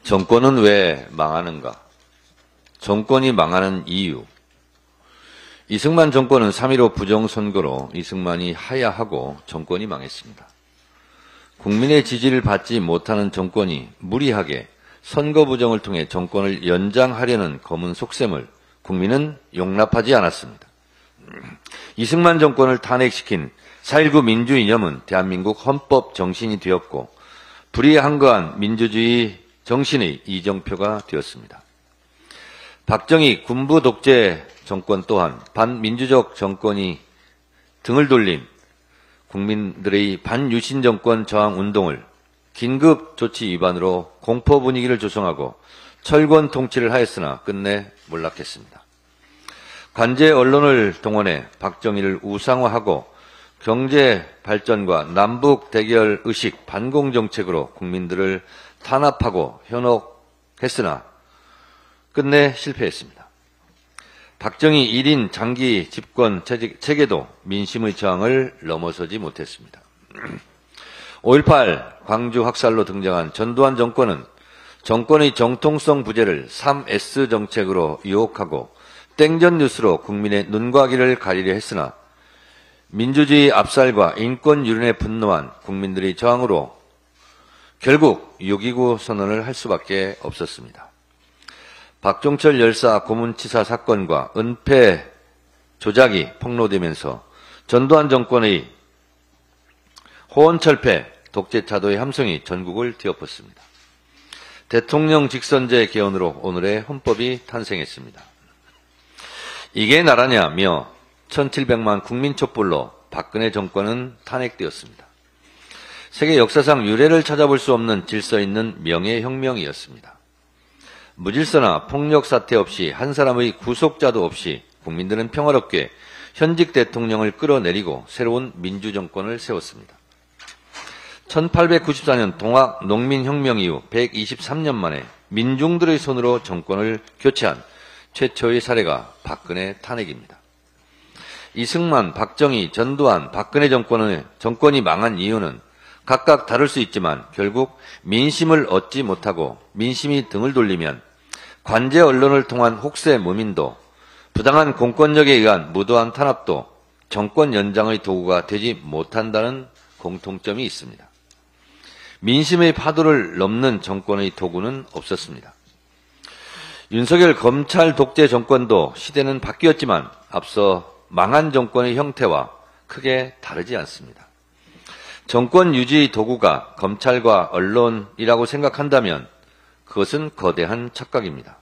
정권은 왜 망하는가? 정권이 망하는 이유. 이승만 정권은 3.15 부정선거로 이승만이 하야하고 정권이 망했습니다. 국민의 지지를 받지 못하는 정권이 무리하게 선거 부정을 통해 정권을 연장하려는 검은 속셈을 국민은 용납하지 않았습니다. 이승만 정권을 탄핵시킨 4.19 민주이념은 대한민국 헌법 정신이 되었고 불의한거한 민주주의 정신의 이정표가 되었습니다. 박정희 군부 독재 정권 또한 반민주적 정권이 등을 돌린 국민들의 반유신 정권 저항 운동을 긴급 조치 위반으로 공포 분위기를 조성하고 철권 통치를 하였으나 끝내 몰락했습니다. 관제 언론을 동원해 박정희를 우상화하고 경제 발전과 남북 대결 의식 반공 정책으로 국민들을 탄압하고 현혹했으나 끝내 실패했습니다. 박정희 1인 장기 집권 체계도 민심의 저항을 넘어서지 못했습니다. 5.18 광주 학살로 등장한 전두환 정권은 정권의 정통성 부재를 3S 정책으로 유혹하고 땡전 뉴스로 국민의 눈과 귀를 가리려 했으나 민주주의 압살과 인권 유린에 분노한 국민들의 저항으로 결국 6.29 선언을 할 수밖에 없었습니다. 박종철 열사 고문치사 사건과 은폐 조작이 폭로되면서 전두환 정권의 호언철폐 독재차도의 함성이 전국을 뒤엎었습니다. 대통령 직선제 개헌으로 오늘의 헌법이 탄생했습니다. 이게 나라냐며 1700만 국민 촛불로 박근혜 정권은 탄핵되었습니다. 세계 역사상 유례를 찾아볼 수 없는 질서 있는 명예혁명이었습니다. 무질서나 폭력 사태 없이 한 사람의 구속자도 없이 국민들은 평화롭게 현직 대통령을 끌어내리고 새로운 민주정권을 세웠습니다. 1894년 동학 농민혁명 이후 123년 만에 민중들의 손으로 정권을 교체한 최초의 사례가 박근혜 탄핵입니다. 이승만, 박정희, 전두환, 박근혜 정권이 망한 이유는 각각 다를 수 있지만 결국 민심을 얻지 못하고 민심이 등을 돌리면 관제 언론을 통한 혹세 무민도 부당한 공권력에 의한 무도한 탄압도 정권 연장의 도구가 되지 못한다는 공통점이 있습니다. 민심의 파도를 넘는 정권의 도구는 없었습니다. 윤석열 검찰 독재 정권도 시대는 바뀌었지만 앞서 망한 정권의 형태와 크게 다르지 않습니다. 정권 유지의 도구가 검찰과 언론이라고 생각한다면 그것은 거대한 착각입니다.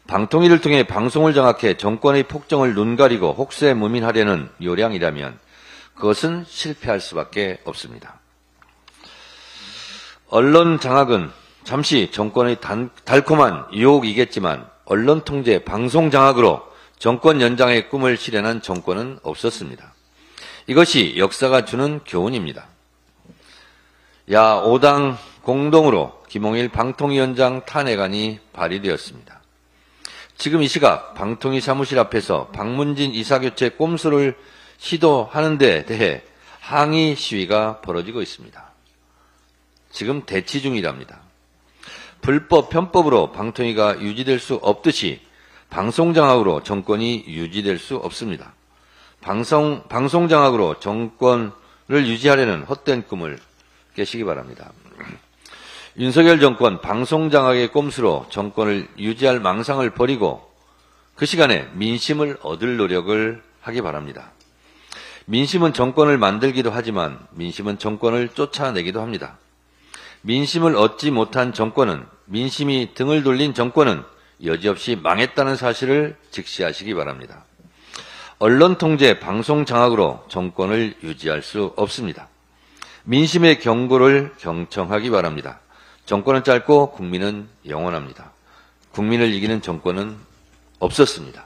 방통위를 통해 방송을 장악해 정권의 폭정을 눈가리고 혹세무민하려는 요량이라면 그것은 실패할 수밖에 없습니다. 언론 장악은 잠시 정권의 달콤한 유혹이겠지만 언론 통제, 방송 장악으로 정권 연장의 꿈을 실현한 정권은 없었습니다. 이것이 역사가 주는 교훈입니다. 야 5당 공동으로 김홍일 방통위원장 탄핵안이 발의되었습니다. 지금 이 시각 방통위 사무실 앞에서 박문진 이사교체 꼼수를 시도하는 데 대해 항의 시위가 벌어지고 있습니다. 지금 대치 중이랍니다. 불법 편법으로 방통위가 유지될 수 없듯이 방송장악으로 정권이 유지될 수 없습니다. 방송장악으로 정권을 유지하려는 헛된 꿈을 깨시기 바랍니다. 윤석열 정권 방송장악의 꼼수로 정권을 유지할 망상을 버리고 그 시간에 민심을 얻을 노력을 하기 바랍니다. 민심은 정권을 만들기도 하지만 민심은 정권을 쫓아내기도 합니다. 민심을 얻지 못한 정권은, 민심이 등을 돌린 정권은 여지없이 망했다는 사실을 직시하시기 바랍니다. 언론 통제, 방송 장악으로 정권을 유지할 수 없습니다. 민심의 경고를 경청하기 바랍니다. 정권은 짧고 국민은 영원합니다. 국민을 이기는 정권은 없었습니다.